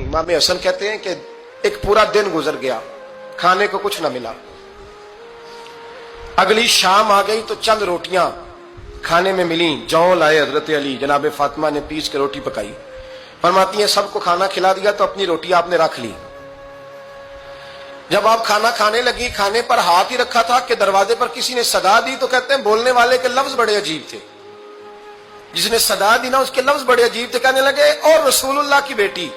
इमाम हसन कहते हैं कि एक पूरा दिन गुजर गया, खाने को कुछ न मिला। अगली शाम आ गई तो चंद रोटियां खाने में मिली, जौ लाए हजरत अली, जनाब फातिमा ने पीस के रोटी पकाई। फरमाती हैं सबको खाना खिला दिया तो अपनी रोटी आपने रख ली। जब आप खाना खाने लगी, खाने पर हाथ ही रखा था कि दरवाजे पर किसी ने सदा दी, तो कहते हैं बोलने वाले के लफ्ज बड़े अजीब थे। जिसने सदा दी ना उसके लफ्ज बड़े अजीब थे। कहने लगे और रसूलुल्लाह की बेटी,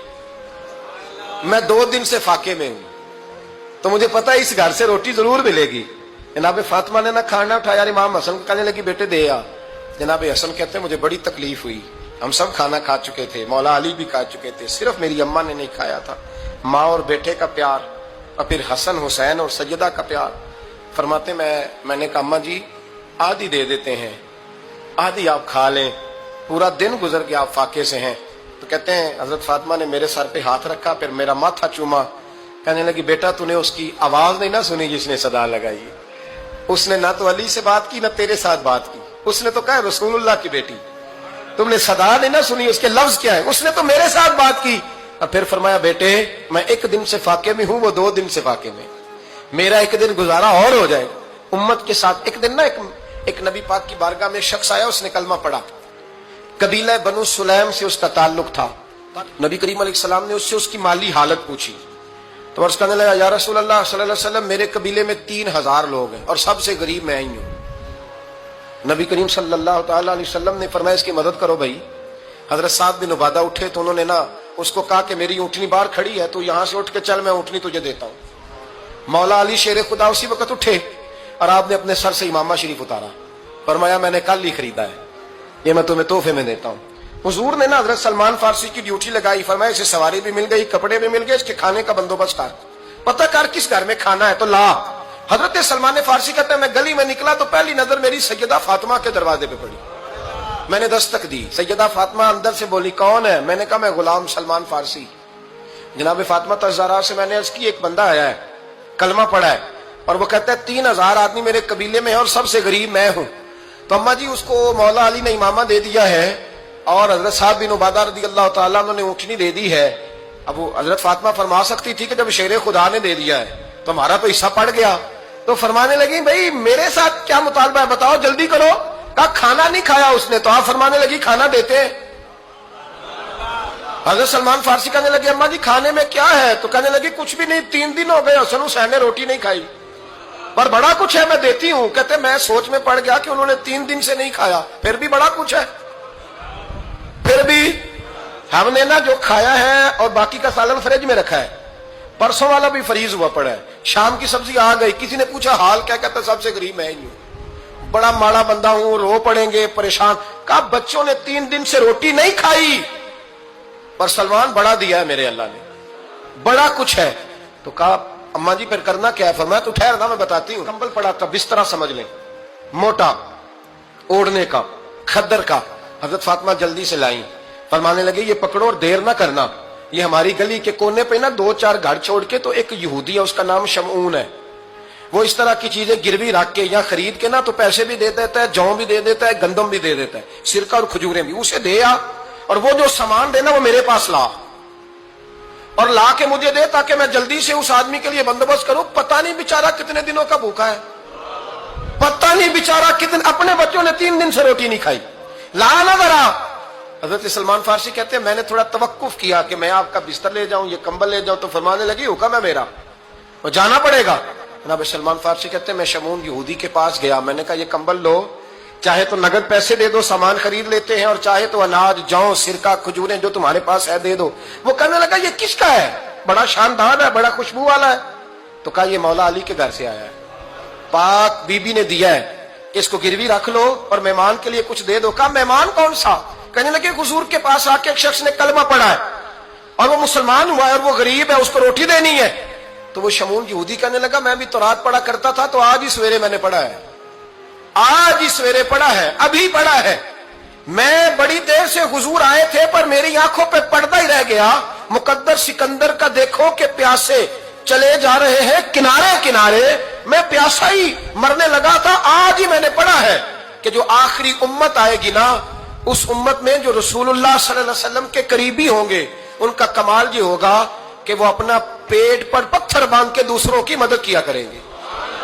मैं 2 दिन से फाके में हूं तो मुझे पता है इस घर से रोटी जरूर मिलेगी। जनाब फातिमा ने ना खाना उठाया, इमाम हसन को कहने लगी बेटे दे आ। जनाब हसन कहते हैं मुझे बड़ी तकलीफ हुई, हम सब खाना खा चुके थे, मौला अली भी खा चुके थे, सिर्फ मेरी अम्मा ने नहीं खाया था। माँ और बेटे का प्यार और फिर हसन हुसैन और सैयदा का प्यार। फरमाते मैंने कहा अम्मा जी आधी दे देते हैं, आधी आप खा लें, पूरा दिन गुजर गया आप फाके से हैं। तो कहते हैं हजरत फातिमा ने मेरे सर पे हाथ रखा, फिर मेरा माथा चूमा। कहने लगी बेटा तूने उसकी आवाज नहीं ना सुनी जिसने सदा लगाई, उसने ना तो अली से बात की ना तेरे साथ बात की, उसने तो कहा रसूलुल्लाह की बेटी। तुमने सदा नहीं ना सुनी, उसके लफ्ज क्या है, उसने तो मेरे साथ बात की। और फिर फरमाया बेटे मैं 1 दिन से फाके में हूं, वो 2 दिन से फाके में, मेरा 1 दिन गुजारा और हो जाएगा उम्मत के साथ। एक दिन ना एक नबी पाक की बारगाह में शख्स आया, उसने कलमा पढ़ा, कबीला बनु सुलैम से उसका ताल्लुक था। नबी करीम अलैहिस्सलाम ने उससे उसकी माली हालत पूछी तो अर्ज करने लगा या रसूल अल्लाह सल्लल्लाहु अलैहि वसल्लम मेरे कबीले में 3000 लोग हैं और सबसे गरीब मैं ही हूं। नबी करीम सल्लल्लाहु अलैहि वसल्लम ने फरमाया इसकी मदद करो भाई। हजरत साद बिन उबादा उठे तो उन्होंने ना उसको कहा कि मेरी ऊँटनी बाहर खड़ी है, तो यहां से उठ के चल, मैं ऊँटनी तुझे देता हूं। मौला अली शेर खुदा उसी वक्त उठे और आपने अपने सर से इमामा शरीफ उतारा, फरमाया मैंने कल ही खरीदा है, ये मैं तुम्हें तोहफे में देता हूं। हुजूर ने ना हजरत सलमान फारसी की ड्यूटी लगाई, फरमाया इसे सवारी भी मिल गई, कपड़े भी मिल गए, इसके खाने का बंदोबस्त कर, पता कर किस घर में खाना है तो ला। हजरत सलमान फारसी कहते हैं मैं गली में निकला तो पहली नजर मेरी सैयदा फातिमा के दरवाजे पे पड़ी। मैंने दस्तक दी, सैयदा फातिमा अंदर से बोली कौन है? मैंने कहा मैं गुलाम सलमान फारसी। जनाब फातिमा तज़ारा से मैंने अर्ज की एक बंदा आया है, कलमा पड़ा है और वो कहता है 3000 आदमी मेरे कबीले में है और सबसे गरीब मैं हूं। तो अम्मा जी उसको मौला अली ने इमामा दे दिया है और हजरत साद बिन उबादा रज़ी अल्लाह तआला अन्हु ने ऊँटनी दे दी है। अब वो हजरत फातिमा फरमा सकती थी कि जब शेर खुदा ने दे दिया है तो हमारा तो हिस्सा पड़ गया। तो फरमाने लगी भाई मेरे साथ क्या मुतालबा है बताओ, जल्दी करो। कहा खाना नहीं खाया उसने, तो आप फरमाने लगी खाना देते हैं। हजरत सलमान फारसी कहने लगे अम्मा जी खाने में क्या है? तो कहने लगी कुछ भी नहीं, 3 दिन हो गए हसन हुसैन ने रोटी नहीं खाई, पर बड़ा कुछ है मैं देती हूं। कहते मैं सोच में पड़ गया कि उन्होंने 3 दिन से नहीं खाया, फिर भी बड़ा कुछ है, फिर भी हमने ना जो खाया है और बाकी का सालन फ्रिज में रखा है, परसों वाला भी फ्रीज हुआ पड़ा है, शाम की सब्जी आ गई। किसी ने पूछा हाल क्या? कहता सबसे गरीब मैं ही हूं, बड़ा माड़ा बंदा हूं, रो पड़ेंगे परेशान। कहा बच्चों ने 3 दिन से रोटी नहीं खाई पर सलमान बड़ा दिया है मेरे अल्लाह ने, बड़ा कुछ है। तो कहा अम्मा जी फिर करना क्या है? फरमाया तो ठहर ना मैं बताती हूँ। कंबल पड़ा था, बिस्तरा समझ लें, मोटा ओढ़ने का, खद्दर का। हजरत फातिमा जल्दी से लाई, फरमाने लगे ये पकड़ो और देर ना करना। ये हमारी गली के कोने पे ना 2-4 घर छोड़ के तो एक यहूदी है, उसका नाम शमऊन है, वो इस तरह की चीजें गिरवी रख के या खरीद के ना तो पैसे भी दे देता है, जौ भी दे देता है, गंदम भी दे देता है, सिरका और खजूरें भी। उसे दे आ और वो जो सामान देना वो मेरे पास ला और ला के मुझे दे ताकि मैं जल्दी से उस आदमी के लिए बंदोबस्त करूं। पता नहीं बेचारा कितने दिनों का भूखा है, पता नहीं बेचारा कितने, अपने बच्चों ने 3 दिन से रोटी नहीं खाई, ला ना जरा। हजरत सलमान फारसी कहते हैं मैंने थोड़ा तवक्कुफ किया कि मैं आपका बिस्तर ले जाऊं, ये कंबल ले जाऊं, तो फरमाने लगी हुक्म है मेरा, वो जाना पड़ेगा। जनाब सलमान फारसी कहते हैं मैं शमून यहूदी के पास गया, मैंने कहा ये कंबल लो, चाहे तो नगद पैसे दे दो, सामान खरीद लेते हैं, और चाहे तो अनाज, जौ, सिरका, खजूरें जो तुम्हारे पास है दे दो। वो कहने लगा ये किसका है? बड़ा शानदार है, बड़ा खुशबू वाला है। तो कहा ये मौला अली के घर से आया है, पाक बीबी ने दिया है, इसको गिरवी रख लो और मेहमान के लिए कुछ दे दो। कहा मेहमान कौन सा? कहने लगे हुजूर के पास आके एक शख्स ने कलमा पढ़ा है और वो मुसलमान हुआ है और वो गरीब है, उसको रोटी देनी है। तो वो शमून यहूदी कहने लगा मैं भी तो रात पढ़ा करता था, तो आज ही सवेरे मैंने पढ़ा है, आज ही सवेरे पढ़ा है, अभी पढ़ा है। मैं बड़ी देर से हुजूर आए थे पर मेरी आंखों पे पर्दा ही रह गया। मुकद्दर सिकंदर का देखो कि प्यासे चले जा रहे हैं किनारे किनारे, मैं प्यासा ही मरने लगा था। आज ही मैंने पढ़ा है कि जो आखिरी उम्मत आएगी ना, उस उम्मत में जो रसूलुल्लाह सल्लल्लाहु अलैहि वसल्लम के करीबी होंगे ان کا کمال یہ ہوگا کہ وہ اپنا پیٹ پر پتھر باندھ کے دوسروں کی مدد کیا کریں گے.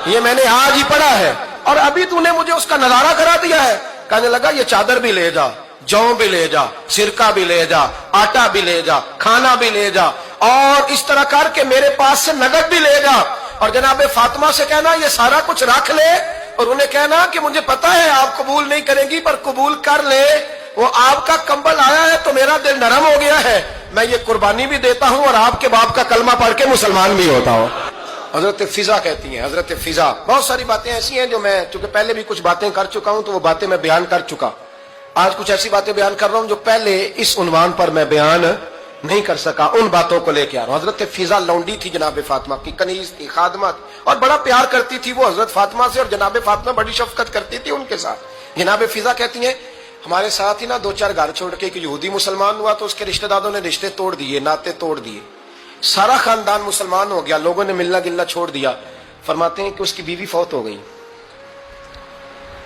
یہ میں نے آج ہی پڑھا ہے اور ابھی تو نے مجھے اس کا نظارہ کرا دیا ہے. کہنے لگا یہ چادر بھی لے جا, جو بھی لے جا, سرکہ بھی لے جا, آٹا بھی لے جا, کھانا بھی لے جا, اور اس طرح کر کے میرے پاس سے نقد بھی لے جا, اور جناب فاطمہ سے کہنا یہ سارا کچھ رکھ لے, اور انہیں کہنا کہ مجھے پتا ہے آپ قبول نہیں کریں گی پر قبول کر لے, وہ آپ کا کمبل آیا ہے تو میرا دل نرم ہو گیا ہے, میں یہ قربانی بھی دیتا ہوں اور آپ کے باپ کا کلمہ پڑھ کے مسلمان بھی ہوتا ہوں. حضرت فضا کہتی ہیں, حضرت فضا. بہت ساری باتیں ایسی ہیں جو میں چونکہ پہلے بھی کچھ باتیں کر چکا ہوں تو وہ باتیں میں بیان کر چکا. آج کچھ ایسی باتیں بیان کر رہا ہوں جو پہلے اس عنوان پر میں بیان نہیں کر سکا, ان باتوں کو لے کے آ رہا ہوں. حضرت فضا لونڈی تھی جناب فاطمہ کی, کنیز تھی, خادمہ تھی, اور بڑا پیار کرتی تھی وہ حضرت فاطمہ سے, اور جناب فاطمہ بڑی شفقت کرتی تھی ان کے ساتھ. جناب فضا کہتی ہیں ہمارے ساتھ ہی نا 2-4 گھر چھوڑ کے ایک یہودی مسلمان ہوا تو اس کے رشتہ داروں نے رشتے توڑ دیے, ناطے توڑ دیے, سارا خاندان مسلمان ہو گیا, لوگوں نے ملنا گلنا چھوڑ دیا. فرماتے ہیں کہ اس کی بیوی فوت ہو گئی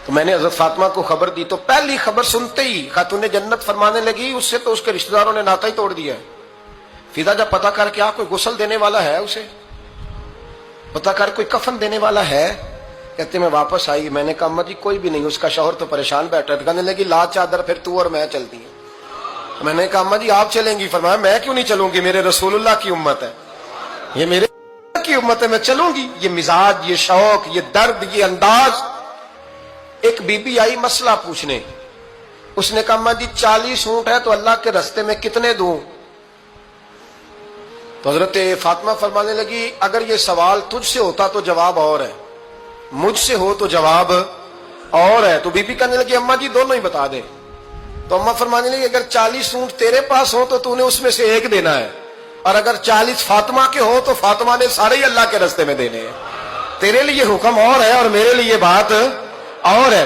تو میں نے حضرت فاطمہ کو خبر دی, تو پہلی خبر سنتے ہی خاتون جنت فرمانے لگی اس سے تو اس کے رشتہ داروں نے ناطا ہی توڑ دیا ہے. فضا جب پتا کر کے کوئی غسل دینے والا ہے, اسے پتا کر کوئی کفن دینے والا ہے, کہتے میں واپس آئی, میں نے کہا اما جی کوئی بھی نہیں, اس کا شوہر تو پریشان بیٹھا ہے. کہنے لگی لا چادر پھر تو اور میں چلتی ہیں. میں نے کہا اما جی آپ چلیں گی؟ فرمایا میں کیوں نہیں چلوں گی, میرے رسول اللہ کی امت ہے, یہ میرے کی امت ہے, میں چلوں گی. یہ مزاج, یہ شوق, یہ درد, یہ انداز. ایک بی بی آئی مسئلہ پوچھنے, اس نے کہا اما جی 40 اونٹ ہے تو اللہ کے راستے میں کتنے دوں؟ تو حضرت فاطمہ فرمانے لگی اگر یہ سوال تجھ سے ہوتا تو جواب اور ہے, مجھ سے ہو تو جواب اور ہے. تو بی بی کہنے لگی اما جی دونوں ہی بتا دے. تو اما فرمانے لگی اگر 40 اونٹ تیرے پاس ہو تو تو نے اس میں سے ایک دینا ہے, اور اگر 40 فاطمہ کے ہو تو فاطمہ نے سارے ہی اللہ کے راستے میں دینے ہیں. تیرے لیے حکم اور ہے اور میرے لیے بات اور ہے.